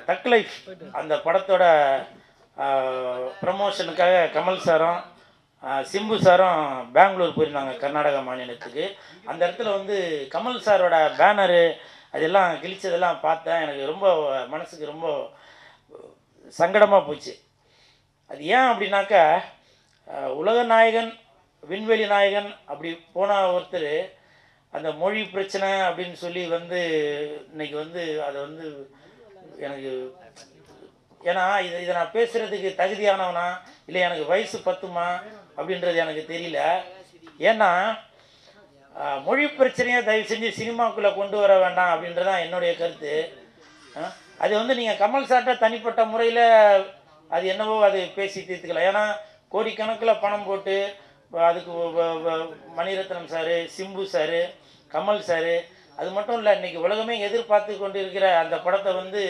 தக் லைஃப் அந்த படத்தோட ப்ரமோஷனுக்காக கமல் சாரும் சிம்பு சாரும் பெங்களூர் போயிருந்தாங்க, கர்நாடகா மாநிலத்துக்கு. அந்த இடத்துல வந்து கமல் சாரோட பேனரு அதெல்லாம் கிழிச்சதெல்லாம் பார்த்தேன். எனக்கு ரொம்ப மனசுக்கு ரொம்ப சங்கடமாக போச்சு. அது ஏன் அப்படின்னாக்கா, உலக நாயகன் விண்வெளி நாயகன் அப்படி போன ஒருத்தர் அந்த மொழி பிரச்சனை அப்படின்னு சொல்லி வந்து இன்னைக்கு வந்து அதை வந்து எனக்கு, ஏன்னா இதை நான் பேசுகிறதுக்கு தகுதியானவனா இல்லை எனக்கு வயசு பத்துமா அப்படின்றது எனக்கு தெரியல. ஏன்னா மொழி பிரச்சனையை தயவு செஞ்சு சினிமாக்குள்ளே கொண்டு வர வேண்டாம் அப்படின்றதான் என்னுடைய கருத்து. அது வந்து நீங்கள் கமல் சார்ட்ட தனிப்பட்ட முறையில் அது என்னவோ அது பேசி தீர்த்துக்கலாம். ஏன்னா கோடிக்கணக்கில் பணம் போட்டு அதுக்கு Mani Ratnam sir, Simbu sir, Kamal sir, அது மட்டும் இல்லை, இன்றைக்கி உலகமே எதிர்பார்த்து கொண்டு இருக்கிற அந்த படத்தை வந்து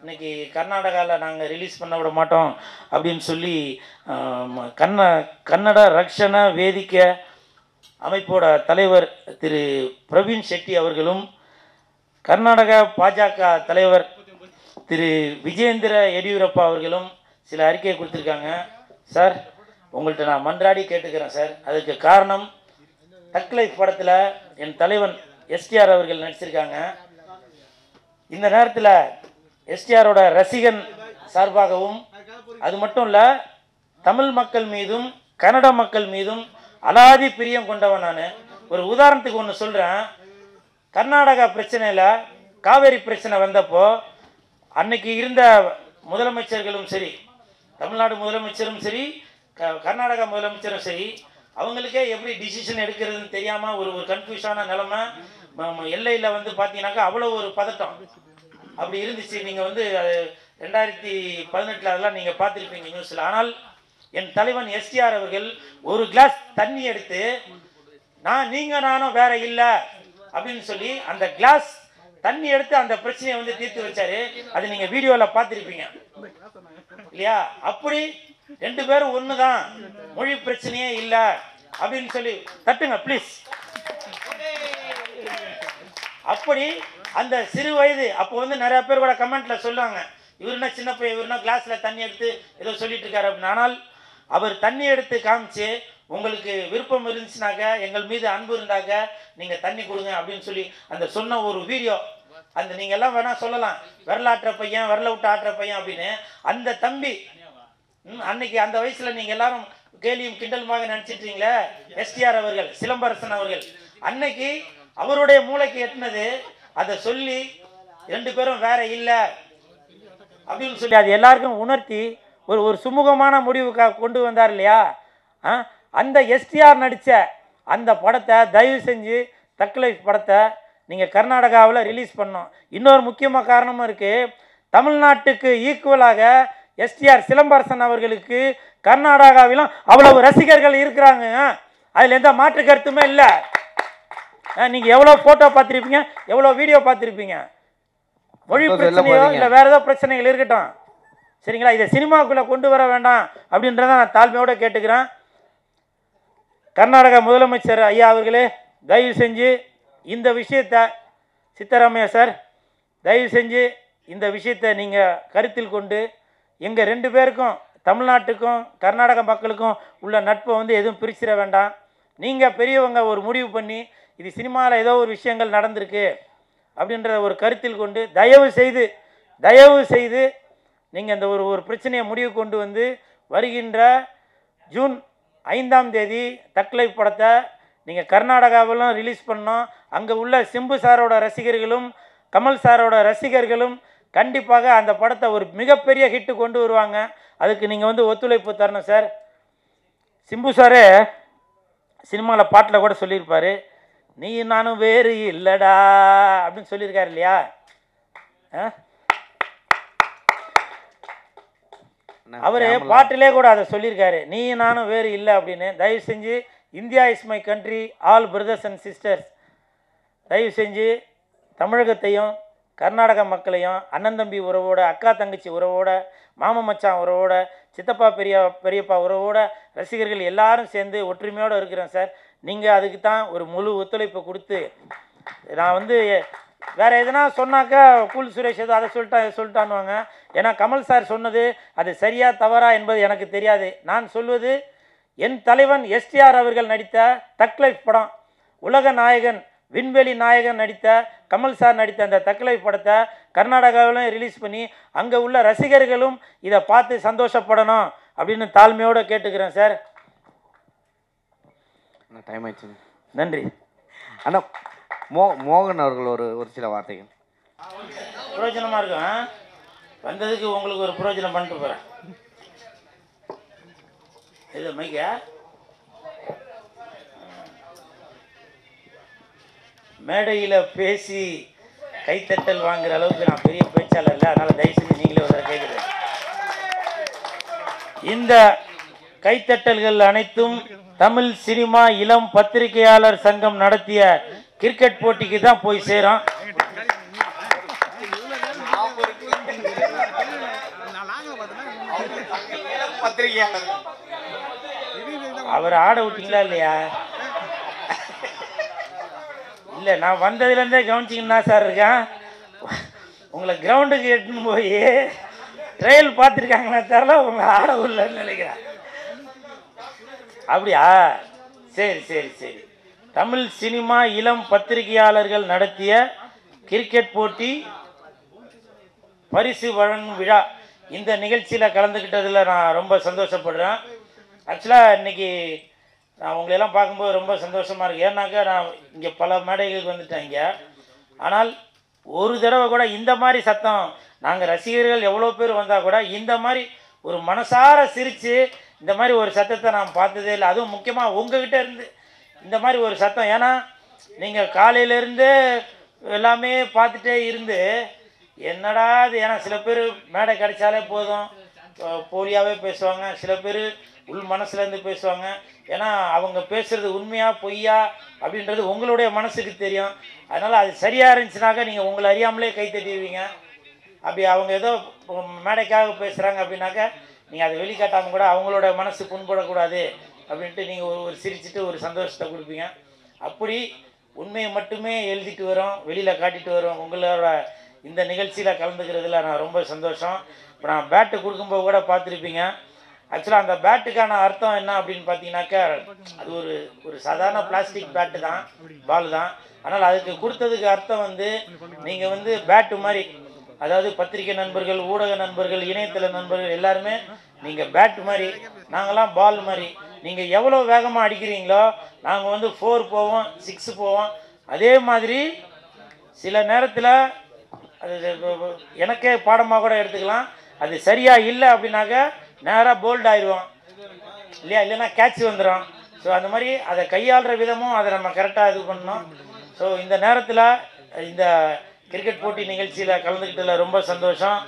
இன்றைக்கி கர்நாடகாவில் நாங்கள் ரிலீஸ் பண்ண விட மாட்டோம் அப்படின்னு சொல்லி கன்னட ரக்ஷண வேதிக்கை அமைப்போட தலைவர் திரு பிரவீன் ஷெட்டி அவர்களும், கர்நாடகா பாஜக தலைவர் திரு விஜயேந்திர எடியூரப்பா அவர்களும் சில அறிக்கையை கொடுத்துருக்காங்க. சார், உங்கள்கிட்ட நான் மன்றாடி கேட்டுக்கிறேன் சார். அதுக்கு காரணம், தக் லைஃப் படத்தில் என் தலைவன் எஸ்டிஆர் அவர்கள் நடிச்சிருக்காங்க. இந்த நேரத்தில் எஸ்டிஆரோட ரசிகன் சார்பாகவும், அது மட்டும் இல்லை, தமிழ் மக்கள் மீதும் கன்னட மக்கள் மீதும் அலாதி பிரியம் கொண்டவன் நான். ஒரு உதாரணத்துக்கு ஒன்று சொல்கிறேன். கர்நாடகா பிரச்சனையில் காவேரி பிரச்சனை வந்தப்போ அன்னைக்கு இருந்த முதலமைச்சர்களும் சரி, தமிழ்நாடு முதலமைச்சரும் சரி, கர்நாடகா முதலமைச்சரும் சரி, அவங்களுக்கே எப்படி டிசிஷன் எடுக்கிறதுன்னு தெரியாமல் ஒரு கன்ஃபியூஷனான நிலைமை எல்லையில் வந்து பார்த்தீங்கன்னாக்கா அவ்வளோ ஒரு பதட்டம் அப்படி இருந்துச்சு. நீங்கள் வந்து 2018 அதெல்லாம் நீங்கள் பார்த்துருப்பீங்க நியூஸில். ஆனால் என் தலைவன் எஸ்டிஆர் அவர்கள் ஒரு கிளாஸ் தண்ணி எடுத்து நீங்கள் நானும் வேற இல்லை அப்படின்னு சொல்லி அந்த கிளாஸ் தண்ணி எடுத்து அந்த பிரச்சனையை வந்து தீர்த்து வச்சாரு. அது நீங்கள் வீடியோவில் பார்த்துருப்பீங்க இல்லையா? அப்படி ரெண்டு பேரும் ஒன்று தான், மொழி பிரச்சனையே இல்லை அப்படின்னு சொல்லி தட்டுங்க ப்ளீஸ். அப்படி அந்த சிறு வயது அப்போ வந்து நிறைய பேர் கூட கமெண்ட்ல சொல்லுவாங்க, இவருனா சின்ன பையன், இவருனா கிளாஸ்ல தண்ணி எடுத்து ஏதோ சொல்லிட்டு இருக்காரு அப்படின்னு. ஆனால் அவர் தண்ணி எடுத்து காமிச்சு, உங்களுக்கு விருப்பம் இருந்துச்சுனாக்க, எங்கள் மீது அன்பு இருந்தாக்க நீங்கள் தண்ணி கொடுங்க அப்படின்னு சொல்லி அந்த சொன்ன ஒரு வீடியோ, அந்த நீங்கள் எல்லாம் வேணா சொல்லலாம் விரலாட்டுற பையன், விரல விட்டு ஆட்டுற பையன் அப்படின்னு. அந்த தம்பி அன்னைக்கு அந்த வயசுல நீங்கள் எல்லாரும் கேலியும் கிண்டலுமாக நினச்சிட்டீங்களே, எஸ்டிஆர் அவர்கள், சிலம்பரசன் அவர்கள், அன்னைக்கு அவருடைய மூளைக்கு எட்டினது அதை சொல்லி ரெண்டு பேரும் வேற இல்லை அப்படின்னு சொல்லி அது எல்லாருக்கும் உணர்த்தி ஒரு சுமூகமான முடிவுக்காக கொண்டு வந்தார் இல்லையா? அந்த எஸ்டிஆர் நடித்த அந்த படத்தை தயவு செஞ்சு தக் லைஃப் படத்தை நீங்கள் கர்நாடகாவில் ரிலீஸ் பண்ணோம். இன்னொரு முக்கியமான காரணமும் இருக்குது. தமிழ்நாட்டுக்கு ஈக்குவலாக எஸ்டிஆர் சிலம்பரசன் அவர்களுக்கு கர்நாடகாவிலும் அவ்வளவு ரசிகர்கள் இருக்கிறாங்க. அதில் எந்த மாற்று கருத்துமே இல்லை. நீங்கள் எவ்வளோ ஃபோட்டோ பார்த்துருப்பீங்க, எவ்வளோ வீடியோ பார்த்துருப்பீங்க. மொழி பிரச்சனையோ இல்லை வேறு ஏதோ பிரச்சனைகள் இருக்கட்டும், சரிங்களா? இதை சினிமாவுக்குள்ளே கொண்டு வர வேண்டாம் அப்படின்றத நான் தாழ்மையோடு கேட்டுக்கிறேன். கர்நாடக முதலமைச்சர் ஐயா அவர்களே, தயவு செஞ்சு இந்த விஷயத்தை, சித்தராமையா சார், தயவு செஞ்சு இந்த விஷயத்தை நீங்கள் கருத்தில் கொண்டு எங்கள் ரெண்டு பேருக்கும், தமிழ்நாட்டுக்கும் கர்நாடக மக்களுக்கும் உள்ள நட்பை வந்து எதுவும் பிரிச்சிட வேண்டாம். நீங்கள் பெரியவங்க ஒரு முடிவு பண்ணி, இது சினிமாவில் ஏதோ ஒரு விஷயங்கள் நடந்திருக்கு அப்படின்றத ஒரு கருத்தில் கொண்டு தயவு செய்து நீங்கள் இந்த ஒரு பிரச்சனையை முடிவு கொண்டு வந்து வருகின்ற ஜூன் 5ஆம் தேதி தக் லைஃப் படத்தை நீங்கள் கர்நாடகாவிலும் ரிலீஸ் பண்ணோம். அங்கே உள்ள சிம்பு சாரோட ரசிகர்களும் கமல் சாரோட ரசிகர்களும் கண்டிப்பாக அந்த படத்தை ஒரு மிகப்பெரிய ஹிட்டு கொண்டு வருவாங்க. அதுக்கு நீங்கள் வந்து ஒத்துழைப்பு தரணும் சார். சிம்பு சாரே சினிமாவில் பாட்டில் கூட சொல்லியிருப்பார், நீ நானும் வேறு இல்லைடா அப்படின்னு சொல்லியிருக்காரு இல்லையா? அவர் பாட்டிலே கூட அதை சொல்லியிருக்காரு, நீ நானும் வேறு இல்லை அப்படின்னு. தயவு செஞ்சு India is my country, all brothers and sisters, தயவு செஞ்சு தமிழகத்தையும் கர்நாடக மக்களையும் அண்ணன் தம்பி உறவோட, அக்கா தங்கச்சி உறவோட, மாமன் மச்சான் உறவோட, சித்தப்பா பெரியப்பா உறவோட ரசிகர்கள் எல்லாரும் சேர்ந்து ஒற்றுமையோடு இருக்கிறேன் சார். நீங்கள் அதுக்கு தான் ஒரு முழு ஒத்துழைப்பை கொடுத்து, நான் வந்து வேறு எதுனா சொன்னாக்கா கூல் சுரேஷ் ஏதோ அதை சொல்லிட்டா இதை சொல்லிட்டான்னுவாங்க. ஏன்னா கமல் சார் சொன்னது அது சரியா தவறா என்பது எனக்கு தெரியாது. நான் சொல்வது என் தலைவன் எஸ்டிஆர் அவர்கள் நடித்த தக் லைஃப் படம், உலக நாயகன் விண்வெளி நாயகன் நடித்த கமல் சார் நடித்த அந்த தக் லைஃப் படத்தை கர்நாடகாவிலும் ரிலீஸ் பண்ணி அங்கே உள்ள ரசிகர்களும் இதை பார்த்து சந்தோஷப்படணும் அப்படின்னு தாழ்மையோடு கேட்டுக்கிறேன் சார். டைம் ஆயிடுச்சு. நன்றி அண்ணா. மோகன் அவர்கள் ஒரு சில வார்த்தைகள். பிரயோஜனமாக இருக்கும். வந்ததுக்கு உங்களுக்கு ஒரு பிரயோஜனம் பண்ணிட்டு போகிறேன். இது மைக்கா மேடையில் பேசி கைத்தட்டல் வாங்குற அளவுக்கு நான் பெரிய பேச்சாளர் இல்லை. அதனால் தயவு செஞ்சு நீங்களே ஒரு கேட்குறேன். இந்த கைத்தட்டல்கள் அனைத்தும் தமிழ் சினிமா இளம் பத்திரிகையாளர் சங்கம் நடத்திய கிரிக்கெட் போட்டிக்கு தான் போய் சேரும். அவர் ஆட விட்டீங்களா இல்லையா? இல்லை, நான் வந்ததுலேருந்தே கவனிச்சிங்கன்னா சார் இருக்கேன். உங்களை கிரவுண்டுக்கு எட்டுன்னு போய் ட்ரையல் பார்த்துருக்காங்களே தரல, உங்களை ஆட விடலன்னு நினைக்கிறேன். அப்படியா? சரி சரி சரி. தமிழ் சினிமா இளம் பத்திரிகையாளர்கள் நடத்திய கிரிக்கெட் போட்டி பரிசு வழங்கும் விழா, இந்த நிகழ்ச்சியில் கலந்துக்கிட்டதில் நான் ரொம்ப சந்தோஷப்படுறேன். ஆக்சுவலாக இன்றைக்கி நான் உங்களையெல்லாம் பார்க்கும்போது ரொம்ப சந்தோஷமாக இருக்குது. ஏன்னாக்கா நான் இங்கே பல மேடைகளுக்கு வந்துட்டேன் இங்கே. ஆனால் ஒரு தடவை கூட இந்த மாதிரி சத்தம், நாங்கள் ரசிகர்கள் எவ்வளோ பேர் வந்தால் கூட இந்த மாதிரி ஒரு மனசார சிரித்து இந்த மாதிரி ஒரு சத்தத்தை நான் பார்த்ததே இல்லை. அதுவும் முக்கியமாக உங்ககிட்ட இருந்து இந்த மாதிரி ஒரு சத்தம். ஏன்னா நீங்கள் காலையிலேருந்து எல்லாமே பார்த்துட்டே இருந்து என்னடா இது. ஏன்னா சில பேர் மேடை கிடைச்சாலே போதும் போலியாகவே பேசுவாங்க, சில பேர் உள் மனசுலேருந்து பேசுவாங்க. ஏன்னா அவங்க பேசுகிறது உண்மையா பொய்யா அப்படின்றது உங்களுடைய மனசுக்கு தெரியும். அதனால் அது சரியாக இருந்துச்சுனாக்கா நீங்கள் உங்களை அறியாமலே கை தட்டிடுவீங்க. அப்படி அவங்க ஏதோ மேடைக்காக பேசுகிறாங்க அப்படின்னாக்கா நீங்கள் அதை வெளிக்காட்டாமல் கூட அவங்களோட மனசு புண்படக்கூடாது அப்படின்ட்டு நீங்கள் ஒரு சிரிச்சுட்டு ஒரு சந்தோஷத்தை கொடுப்பீங்க. அப்படி உண்மையை மட்டுமே எழுதிட்டு வரோம், வெளியில் காட்டிட்டு வரோம். உங்களோட இந்த நிகழ்ச்சியில் கலந்துக்கிறதுல நான் ரொம்ப சந்தோஷம். இப்போ நான் பேட்டு கொடுக்கும்போது கூட பார்த்துருப்பீங்க. ஆக்சுவலாக அந்த பேட்டுக்கான அர்த்தம் என்ன அப்படின்னு பார்த்தீங்கன்னாக்கா, அது ஒரு சாதாரண பிளாஸ்டிக் பேட்டு தான், பால் தான். ஆனால் அதுக்கு கொடுத்ததுக்கு அர்த்தம் நீங்கள் பேட்டு மாதிரி, அதாவது பத்திரிகை நண்பர்கள், ஊடக நண்பர்கள், இணையதள நண்பர்கள் எல்லாருமே நீங்கள் பேட்டு மாதிரி, நாங்கள்லாம் பால் மாதிரி. நீங்கள் எவ்வளோ வேகமாக அடிக்கிறீங்களோ நாங்கள் 4 போவோம், 6 போவோம். அதே மாதிரி சில நேரத்தில் அது எனக்கே பாடமாக கூட எடுத்துக்கலாம். அது சரியாக இல்லை அப்படின்னாக்கா நேராக போல்ட் ஆயிடுவோம் இல்லையா, இல்லைன்னா கேட்ச் வந்துடும். ஸோ அந்த மாதிரி அதை கையாளுற விதமும் அதை நம்ம கரெக்டாக இது பண்ணணும். ஸோ இந்த நேரத்தில் இந்த கிரிக்கெட் போட்டி நிகழ்ச்சியில் கலந்துக்கிட்டதில் ரொம்ப சந்தோஷம்.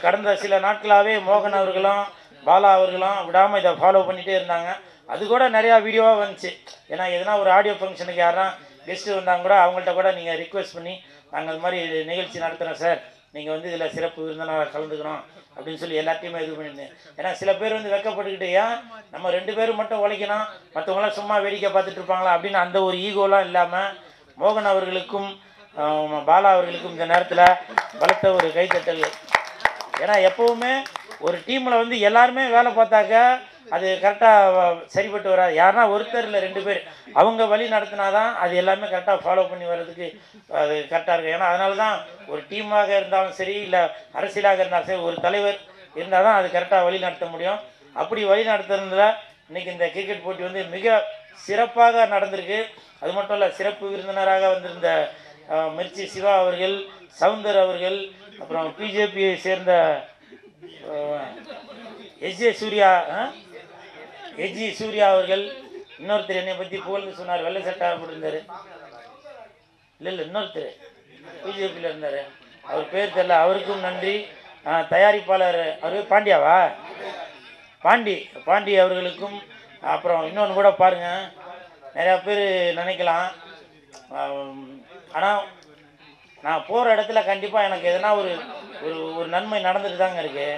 கடந்த சில நாட்களாகவே மோகன் அவர்களும் பாலா அவர்களும் விடாமல் இதை ஃபாலோ பண்ணிகிட்டே இருந்தாங்க. அது கூட நிறையா வீடியோவாக வந்துச்சு. ஏன்னா எதனா ஒரு ஆடியோ ஃபங்க்ஷனுக்கு யாரா கெஸ்ட்டு வந்தாங்க கூட அவங்கள்ட்ட கூட நீங்கள் ரிக்வெஸ்ட் பண்ணி நாங்கள் இது மாதிரி நிகழ்ச்சி நடத்துகிறோம் சார், நீங்கள் இதில் சிறப்பு விருந்தினராக கலந்துக்கிறோம் அப்படின்னு சொல்லி எல்லாத்தையுமே இது பண்ணியிருந்தேன். ஏன்னா சில பேர் வெக்கப்பட்டுக்கிட்டு, ஏன் நம்ம 2 பேரும் மட்டும் உழைக்கணும், மற்றவங்களாம் சும்மா வேடிக்கை பார்த்துட்டு இருப்பாங்களா அப்படின்னு அந்த ஒரு ஈகோலாம் இல்லாமல் மோகன் அவர்களுக்கும் பாலா அவர்களுக்கும் இந்த நேரத்தில் பலத்த ஒரு கைத்தட்டல். ஏன்னா எப்போவுமே ஒரு டீமில் எல்லாருமே வேலை பார்த்தாக்க அது கரெக்டாக சரிப்பட்டு வராது. யாருன்னா ஒருத்தர் இல்லை 2 பேர் அவங்க வழி நடத்தினா தான் அது எல்லாமே கரெக்டாக ஃபாலோ பண்ணி வர்றதுக்கு அது கரெக்டாக இருக்குது. ஏன்னா அதனால தான் ஒரு டீமாக இருந்தாலும் சரி, இல்லை அரசியலாக இருந்தாலும் சரி, ஒரு தலைவர் இருந்தால் தான் அது கரெக்டாக வழி நடத்த முடியும். அப்படி வழி நடத்துறதுல இன்றைக்கி இந்த கிரிக்கெட் போட்டி மிக சிறப்பாக நடந்திருக்கு. அது மட்டும் இல்லை, சிறப்பு விருந்தினராக வந்திருந்த மிர்ச்சி சிவா அவர்கள், சவுந்தர் அவர்கள், அப்புறம் பிஜேபியை சேர்ந்த எஜ்ஜி சூர்யா அவர்கள், இன்னொருத்தர் என்னை பற்றி புகழ்ந்து சொன்னார், வெள்ளை சட்டை போட்டிருந்தார். இல்லை இன்னொருத்தர் பிஜேபியில் இருந்தார், அவர் பேர் தெரியல, அவருக்கும் நன்றி. தயாரிப்பாளர் அவர் பாண்டியாவா, பாண்டி அவர்களுக்கும். அப்புறம் இன்னொன்று கூட பாருங்கள், நிறையா பேர் நினைக்கலாம், ஆனால் நான் போகிற இடத்துல கண்டிப்பாக எனக்கு எதனா ஒரு நன்மை நடந்துட்டு தாங்க இருக்குது.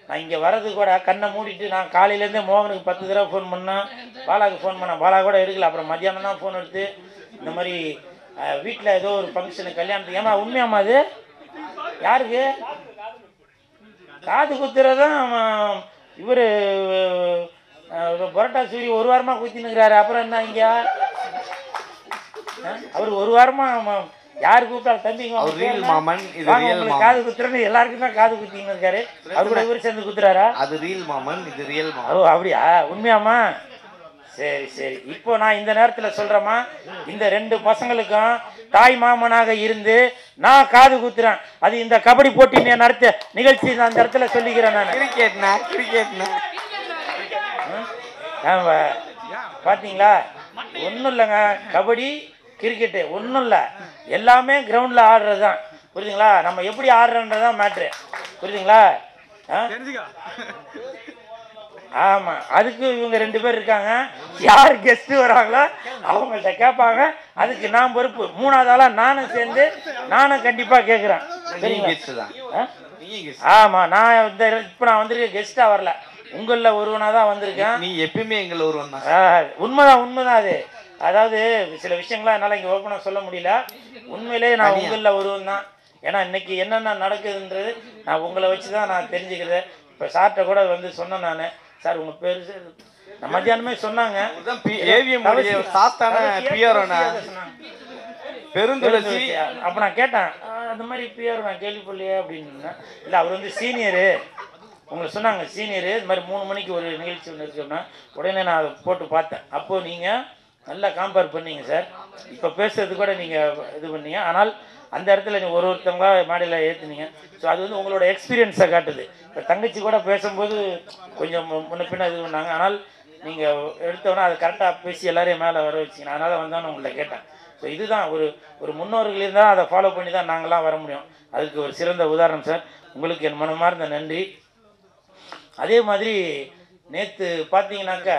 நான் இங்கே வர்றது கூட கண்ணை மூடிட்டு, நான் காலையிலேருந்தே மோகனுக்கு 10 தடவை ஃபோன் பண்ணேன், பாலாவுக்கு ஃபோன் பண்ணேன், பாலா கூட எடுக்கல. அப்புறம் மத்தியானம் தான் ஃபோன் எடுத்து இந்த மாதிரி வீட்டில் ஏதோ ஒரு ஃபங்க்ஷனு கல்யாணத்துக்கு. ஏமா உண்மையாம்மா அது? யாருக்கு காது குத்துறதான்? இவர் பரோட்டா சூரி ஒரு வாரமாக குத்தினுக்கிறாரு. அப்புறம் என்ன இங்கே அவர் ஒரு வாரமாக யார் கூப்பிட்டாலும் தம்பிங்க உங்களுக்கு காது குத்துறன்னு எல்லாருக்கும் தான் காது குத்தின்னு இருக்காரு. அவர் கூட இவர் சேர்ந்து குத்துறாரா? அது ரியல் மாமன், இது ரியல் மாமன். ஓ அப்படியா? உண்மையாம்மா? சரி சரி. இப்போ நான் இந்த நேரத்தில் சொல்கிறேம்மா, இந்த 2 பசங்களுக்கும் தாய் மாமனாக இருந்து நான் காது குத்துறேன். அது இந்த கபடி போட்டி நடத்த நிகழ்ச்சி நான் அந்த இடத்துல சொல்லிக்கிறேன். நான் கிரிக்கெட்னா பார்த்தீங்களா? ஒன்றும் இல்லைங்க, கபடி கிரிக்கெட்டு ஒன்றும் இல்லை, எல்லாமே கிரவுண்டில் ஆடுறது தான். புரியுதுங்களா? நம்ம எப்படி ஆடுறோன்றதான் மேட்ரு. புரியுதுங்களா? ஆமாம், அதுக்கு இவங்க 2 பேர் இருக்காங்க. யார் கெஸ்ட்டு வராங்களோ அவங்கள்ட்ட கேட்பாங்க. அதுக்கு நான் பொறுப்பு. 3வது ஆளாக நானும் சேர்ந்து நானும் கண்டிப்பாக கேட்குறேன். சரிங்களா? ஆமாம், நான் இப்போ நான் வந்திருக்கேன், கெஸ்ட்டாக வரல, உங்களில் ஒருவனாக தான் வந்திருக்கேன். நீ எப்பயுமே எங்களில் ஒருவன் தான். உண்மைதான் அது. அதாவது சில விஷயங்கள்லாம் என்னால் இங்கே ஓப்பனாக சொல்ல முடியல. உண்மையிலே நான் உங்களில் ஒருவன் தான். ஏன்னா இன்னைக்கு என்னென்ன நடக்குதுன்றது நான் உங்களை வச்சு தான் நான் தெரிஞ்சுக்கிறது. இப்போ சார்கிட்ட கூட வந்து சொன்னேன் நான், சார் உங்கள் பேர் நான் மத்தியானமே சொன்னாங்க. பெருந்துளசி. அப்போ நான் கேட்டேன், அந்த மாதிரி பிஆர் நான் கேள்விப்படலையே அப்படின்னு. இல்லை, அவர் வந்து சீனியரு, உங்களை சொன்னாங்க சீனியரு, இது மாதிரி 3 மணிக்கு ஒரு நிகழ்ச்சி ஒன்று இருக்குன்னா உடனே நான் அதை போட்டு பார்த்தேன். அப்போது நீங்கள் நல்லா கம்பேர் பண்ணீங்க சார். இப்போ பேசுறது கூட நீங்கள் இது பண்ணீங்க. ஆனால் அந்த இடத்துல நீங்கள் ஒருத்தவங்களா மேடையில் ஏற்றுனீங்க. ஸோ அது வந்து உங்களோட எக்ஸ்பீரியன்ஸை காட்டுது. இப்போ தங்கச்சி கூட பேசும்போது கொஞ்சம் முன்ன பின்ன இது பண்ணாங்க. ஆனால் நீங்கள் எடுத்தோன்னா அதை கரெக்டாக பேசி எல்லாரையும் மேலே வர வச்சிங்க. அதனால் வந்தான்னு உங்களை கேட்டேன். ஸோ இதுதான் ஒரு முன்னோர்கள் இருந்தால் அதை ஃபாலோ பண்ணி தான் நாங்களாம் வர முடியும். அதுக்கு ஒரு சிறந்த உதாரணம் சார். உங்களுக்கு என் மனமார்ந்த நன்றி. அதே மாதிரி நேற்று பார்த்தீங்கன்னாக்கா